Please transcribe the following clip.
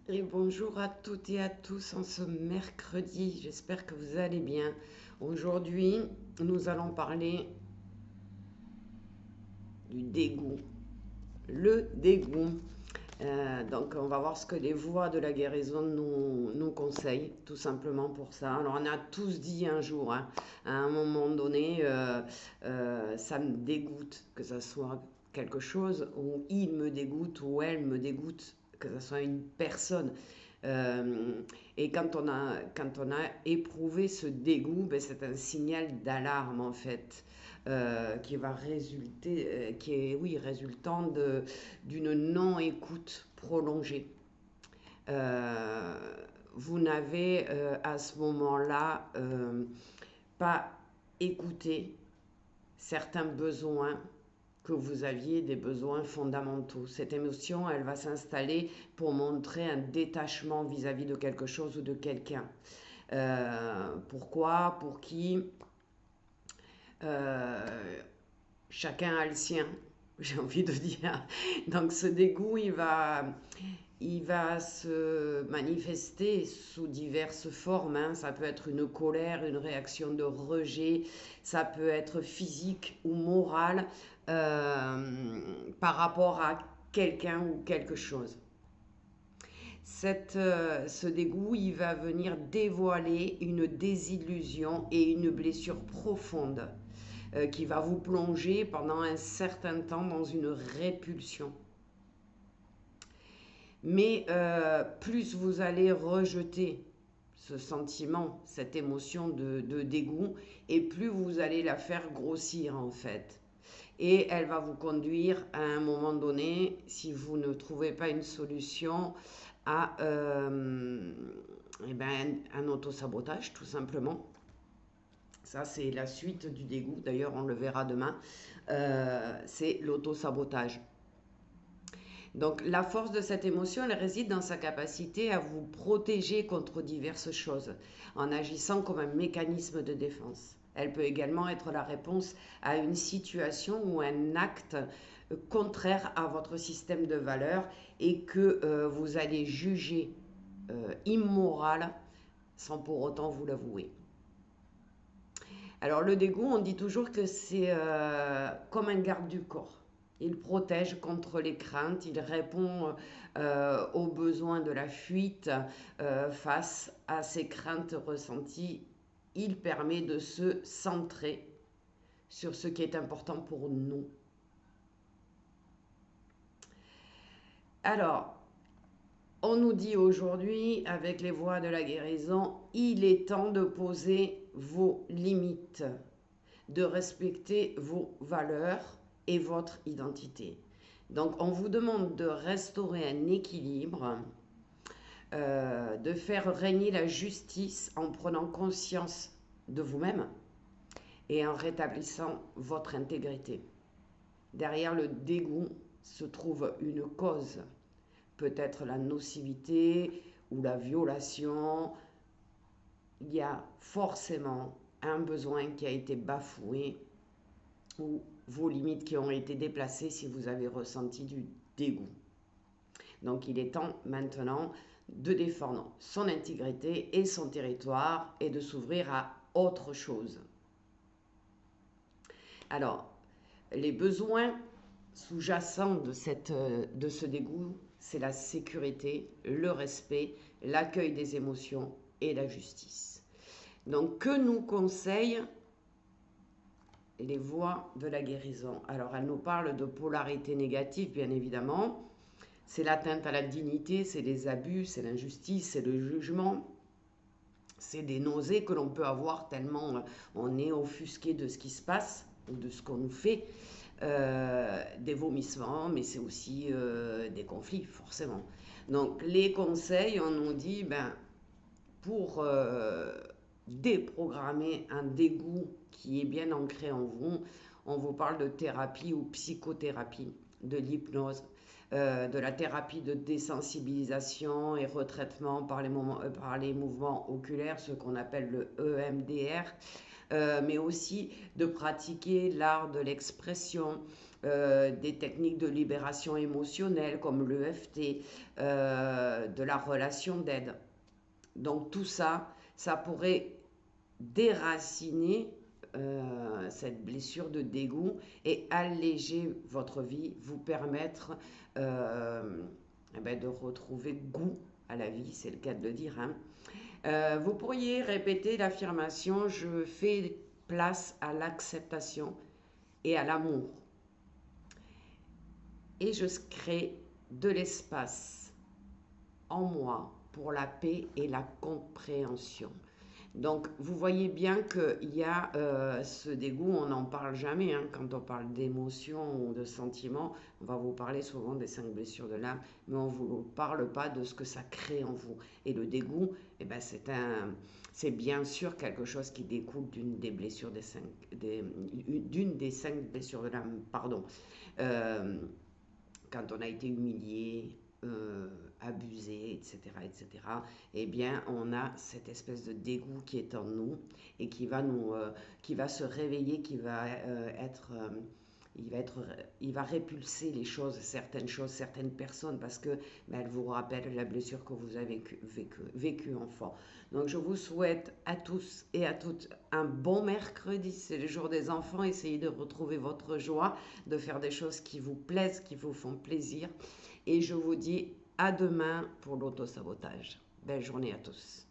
Et bonjour à toutes et à tous en ce mercredi. J'espère que vous allez bien. Aujourd'hui, nous allons parler du dégoût. Le dégoût. Donc, on va voir ce que les voies de la guérison nous conseillent, tout simplement pour ça. Alors, on a tous dit un jour, hein, à un moment donné, ça me dégoûte, que ça soit quelque chose, ou il me dégoûte, ou elle me dégoûte, que ça soit une personne. Et quand on a éprouvé ce dégoût, ben, c'est un signal d'alarme en fait, qui va résulter, qui est oui résultant d'une non-écoute prolongée. Euh, vous n'avez à ce moment-là pas écouté certains besoins que vous aviez, des besoins fondamentaux. Cette émotion, elle va s'installer pour montrer un détachement vis-à-vis de quelque chose ou de quelqu'un. Pourquoi? Pour qui? Euh, Chacun a le sien, j'ai envie de dire. Donc ce dégoût, il va se manifester sous diverses formes, hein. Ça peut être une colère, une réaction de rejet, ça peut être physique ou morale, par rapport à quelqu'un ou quelque chose. Ce dégoût, il va venir dévoiler une désillusion et une blessure profonde, qui va vous plonger pendant un certain temps dans une répulsion. Mais plus vous allez rejeter ce sentiment, cette émotion de dégoût, et plus vous allez la faire grossir en fait. Et elle va vous conduire à un moment donné, si vous ne trouvez pas une solution, à eh ben, un autosabotage tout simplement. Ça, c'est la suite du dégoût. D'ailleurs, on le verra demain. C'est l'autosabotage. Donc la force de cette émotion, elle réside dans sa capacité à vous protéger contre diverses choses, en agissant comme un mécanisme de défense. Elle peut également être la réponse à une situation ou un acte contraire à votre système de valeurs et que vous allez juger immoral sans pour autant vous l'avouer. Alors le dégoût, on dit toujours que c'est comme un garde du corps. Il protège contre les craintes, il répond aux besoins de la fuite face à ces craintes ressenties. Il permet de se centrer sur ce qui est important pour nous. Alors, on nous dit aujourd'hui, avec les voies de la guérison, il est temps de poser vos limites, de respecter vos valeurs et votre identité. Donc on vous demande de restaurer un équilibre, de faire régner la justice en prenant conscience de vous-même et en rétablissant votre intégrité. Derrière le dégoût se trouve une cause, peut-être la nocivité ou la violation. Il y a forcément un besoin qui a été bafoué ou vos limites qui ont été déplacées si vous avez ressenti du dégoût. Donc il est temps maintenant de défendre son intégrité et son territoire et de s'ouvrir à autre chose. Alors, les besoins sous-jacents de ce dégoût, c'est la sécurité, le respect, l'accueil des émotions et la justice. Donc, que nous conseillent les voies de la guérison? Alors, elle nous parle de polarité négative, bien évidemment. C'est l'atteinte à la dignité, c'est les abus, c'est l'injustice, c'est le jugement, c'est des nausées que l'on peut avoir tellement on est offusqué de ce qui se passe ou de ce qu'on nous fait. Des vomissements, mais c'est aussi des conflits, forcément. Donc, les conseils, on nous dit, ben, pour déprogrammer un dégoût qui est bien ancré en vous, on vous parle de thérapie ou psychothérapie, de l'hypnose, de la thérapie de désensibilisation et retraitement par les mouvements oculaires, ce qu'on appelle le EMDR, mais aussi de pratiquer l'art de l'expression, des techniques de libération émotionnelle comme l'EFT, de la relation d'aide. Donc tout ça, ça pourrait déraciner cette blessure de dégoût et alléger votre vie, vous permettre de retrouver goût à la vie, c'est le cas de le dire. Hein. Vous pourriez répéter l'affirmation « Je fais place à l'acceptation et à l'amour et je crée de l'espace en moi pour la paix et la compréhension ». Donc, vous voyez bien qu'il y a ce dégoût, on n'en parle jamais. Hein, quand on parle d'émotions ou de sentiments, on va vous parler souvent des 5 blessures de l'âme, mais on ne vous parle pas de ce que ça crée en vous. Et le dégoût, eh ben, c'est bien sûr quelque chose qui découle d'une des blessures d'une des 5 blessures de l'âme, pardon. Quand on a été humilié, abusé, etc., eh bien, on a cette espèce de dégoût qui est en nous et qui va se réveiller, il va répulser les choses, certaines personnes, parce que elles vous rappellent la blessure que vous avez vécue enfant. Donc, je vous souhaite à tous et à toutes un bon mercredi. C'est le jour des enfants. Essayez de retrouver votre joie, de faire des choses qui vous plaisent, qui vous font plaisir. Et je vous dis à demain pour l'auto-sabotage. Belle journée à tous.